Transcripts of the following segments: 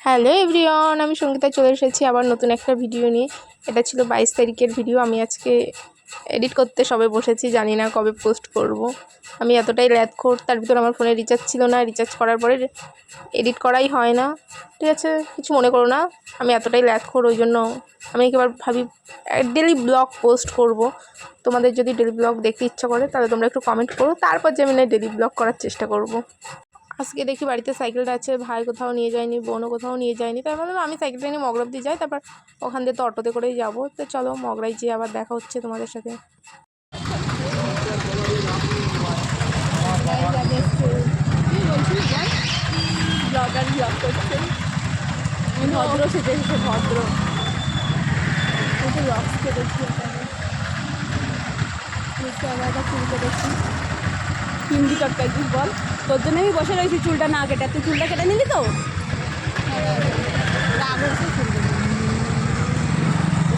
Hello everyone, আমি সঙ্গীতা চলে এসেছি আবার নতুন একটা ভিডিও নিয়ে। এটা ছিল 22 তারিখের ভিডিও। আমি আজকে এডিট করতে সবে বসেছি, জানি না কবে পোস্ট করব। আমি এতটাই ল্যাদখোর, তার ভিতর আমার ফোনে রিচার্জ ছিল না। রিচার্জ করার পরে এডিট করাই হয় না। ঠিক আছে, কিছু মনে করো না, আমি এতটাই ল্যাদখোর, ওই জন্য আমি একেবার ভাবি ডেলি ব্লগ পোস্ট করব। তোমাদের যদি ডেলি ব্লগ দেখতে ইচ্ছা করে তাহলে তোমরা একটু কমেন্ট করো, তারপর যে আমি ডেলি ব্লগ করার চেষ্টা করব। আজকে দেখি বাড়িতে সাইকেলটা আছে, ভাই কোথাও নিয়ে যায়নি, বোনও কোথাও নিয়ে যায়নি, তাই ভাবলাম আমি সাইকেলটা নিয়ে মগরা অব্দি যাই, তারপর ওখান দিয়ে তো অটোতে করেই যাবো। তো চলো মগরাই যেয়ে আবার দেখা হচ্ছে তোমাদের সাথে। ভদ্র সেজে এসেছে, ভদ্র রক্সকে দেখি, চুলকে দেখি। হিন্দি চটকাইছিস বল, তোর জন্য আমি বসে রয়েছি চুলটা না কেটে। তুই চুলটা কেটে নিলি তো রাগ হচ্ছে,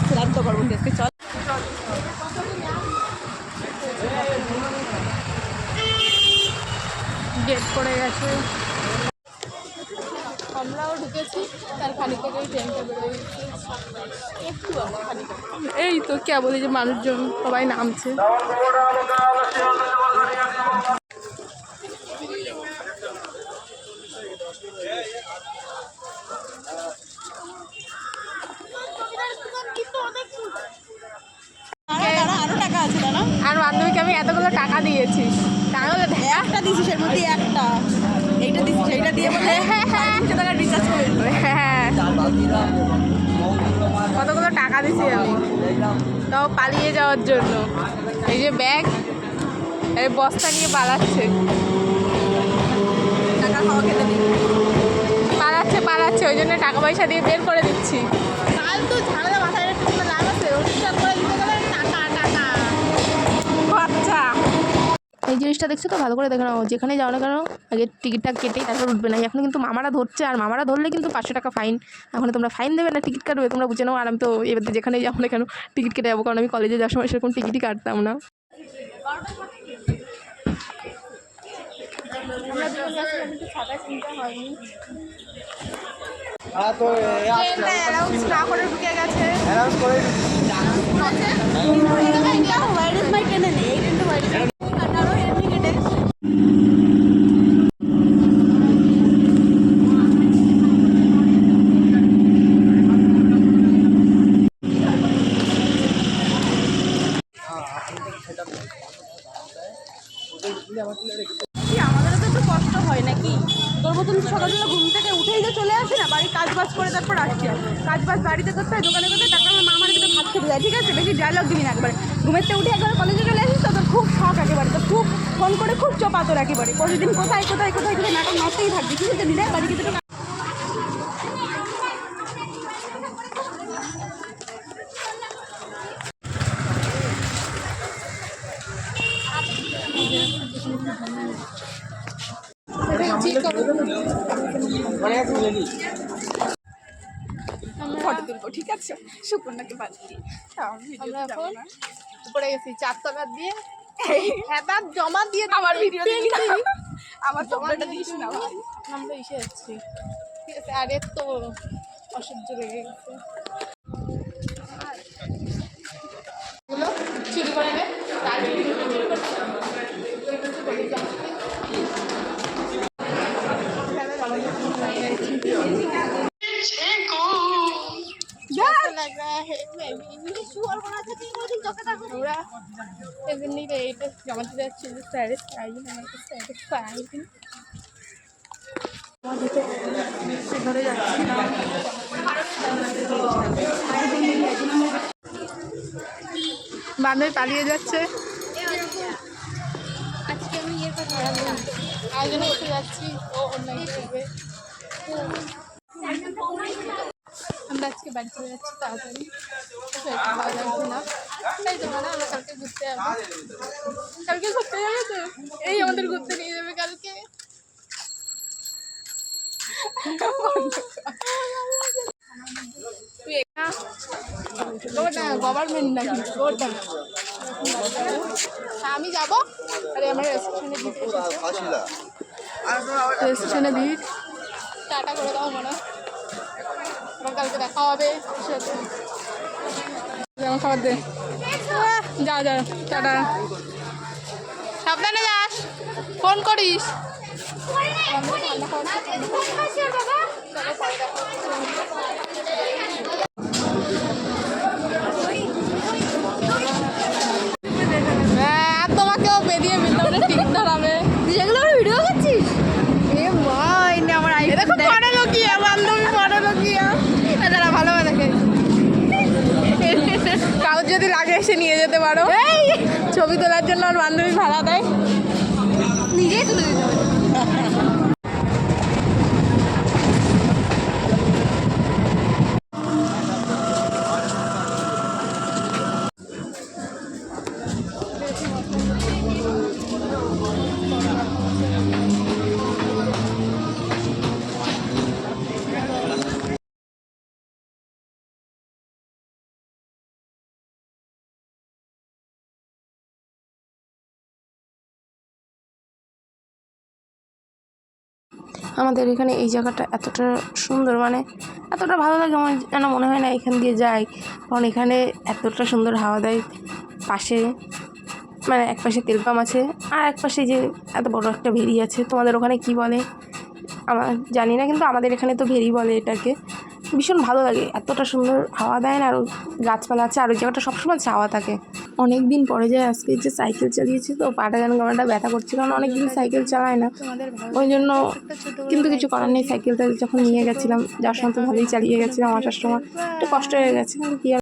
চূড়ান্ত করবো দেখতে। চল, গেট পড়ে গেছে, আমরাও ঢুকেছি, তার খানিক আগেই ট্রেনটা বেরোয় একটু খানিক। এই তো কে বলি যে মানুষজন সবাই নামছে। আর বান্ধবীকে আমি এতগুলো টাকা দিয়েছি, তাহলে একটা দিছিস, এর মধ্যে একটা এইটা দিছিস, এইটা দিয়ে বলে টাকা রিচার্জ করে দিল। হ্যাঁ, কতগুলো টাকা দিছি আমি, তাও পালিয়ে যাওয়ার জন্য। এই যে ব্যাগ, এই বস্তা নিয়ে পালাচ্ছে, টাকা খাওয়া খেতে পালাচ্ছে পালাচ্ছে, ওই জন্য টাকা পয়সা দিয়ে বের করে দিচ্ছি। ফালতু ঝামেলা মাথায় রেখে লাভ আছে, ওষুধ করে দিতে গেলে টাকা টাকা। আচ্ছা, এই জিনিসটা দেখছো তো, ভালো করে দেখে নাও। যেখানে যাও না কেন আগে টিকিটটা কেটেই তারপর উঠবে না। এখন কিন্তু মামারা ধরছে, আর মামারা ধরলে কিন্তু 500 টাকা ফাইন। এখন তোমরা ফাইন দেবে না টিকিট কাটবে, তোমরা বুঝে নাও। আর আমি তো এবার যেখানে যাবো না কেন টিকিট কেটে যাবো, কারণ আমি কলেজে যাওয়ার সময় সেরকম টিকিটই কাটতাম না। না করে ঢুকে গেছে। আমাদেরও তো একটু কষ্ট হয় নাকি, তোর মতন সকালবেলা ঘুম থেকে উঠেই যে চলে আসি না, বাড়ির কাজ বাজ করে তারপর আসছি। কাজ বাজ বাড়িতে করতে হয়, দোকানে করতে, তারপর আমার মামার কিন্তু ভাত খেতে যায়। ঠিক আছে, বেশি ডায়লগ দিবি না একবারে। ঘুমের থেকে উঠে একবার কলেজে চলে আসিস তো, তোর খুব শখ একেবারে, তো খুব ফোন করে খুব চোপা তোর একেবারে। প্রতিদিন কোথায় কোথায় কোথায় কোথায় নাটক নড়তেই থাকবি। ঠিক আছে, দিদা বাড়ি কিন্তু ফটো তুলবো। ঠিক আছে, সুকন্যাকে বাড়ি আমরা এখন উপরে গেছি 4 টাকা দিয়ে, হ্যাঁ জমা দিয়ে আমার ভিডিও আমার জমাটা দিস না ভাই, আমরা এসে যাচ্ছি। ঠিক আছে, আর এর তো অসহ্য লেগে গেছে। চুরি করে নে, তার लग रहा है पूरा नहीं रहे जमा যাচ্ছে স্যাটিসফাই আমাকে স্যাটিসফাই ঘরে যাচ্ছি। বান্ধবী পালিয়ে যাচ্ছে, আজকে আমি ইয়ে করতে আয়োজনে এসে যাচ্ছি, ও অন্যায় করবে। আমরা আজকে বাড়ি চলে যাচ্ছি তাড়াতাড়ি, ভালো লাগছে না, তাই তো না আমরা কালকে ঘুরতে যাবো। কালকে ঘুরতে যাবে তো, এই আমাদের ঘুরতে নিয়ে যাবে কালকে। গভর্নমেন্ট নাকি ওটা, আমি যাবো। আরে আমার রেস্টুরেন্টে ভিড়, টাটা করে দাও মনে। কালকে দেখা হবে। খাবার দে, যা যা, টাটা, সাবধানে যাস, ফোন করিস। আর তোমাকেও বেরিয়ে মিলতে ঠিক ধরাবে। যেগুলো ভিডিও করছিস এ মা এনে আমার আই দেখো পড়ে লোকিয়া, বান্ধবী পড়ে লোকিয়া, তারা ভালো দেখে। কাগজ যদি লাগে এসে নিয়ে যেতে পারো, ছবি তোলার জন্য আর বান্ধবী ভাড়া দেয়, নিজেই তুলে দিতে হবে। আমাদের এখানে এই জায়গাটা এতটা সুন্দর, মানে এতটা ভালো লাগে আমার যেন মনে হয় না এখান দিয়ে যাই, কারণ এখানে এতটা সুন্দর হাওয়া দেয়। পাশে মানে এক পাশে তেল পাম্প আছে, আর এক পাশে যে এত বড় একটা ভেরি আছে, তোমাদের ওখানে কি বলে আমার জানি না, কিন্তু আমাদের এখানে তো ভেরি বলে এটাকে। ভীষণ ভালো লাগে, এতটা সুন্দর হাওয়া দেয় না, আর গাছপালা আছে, আর ওই জায়গাটা সবসময় ছাওয়া থাকে। অনেক দিন পরে যায় আজকে, যে সাইকেল চালিয়েছি তো পাটা যেন গামাটা ব্যথা করছে, কারণ অনেক দিন সাইকেল চালায় না, ওই জন্য। কিন্তু কিছু করার নেই, সাইকেলটা যখন নিয়ে গেছিলাম যার সময় তো ভালোই চালিয়ে গেছিলাম, আসার সময় একটু কষ্ট হয়ে গেছে, কি আর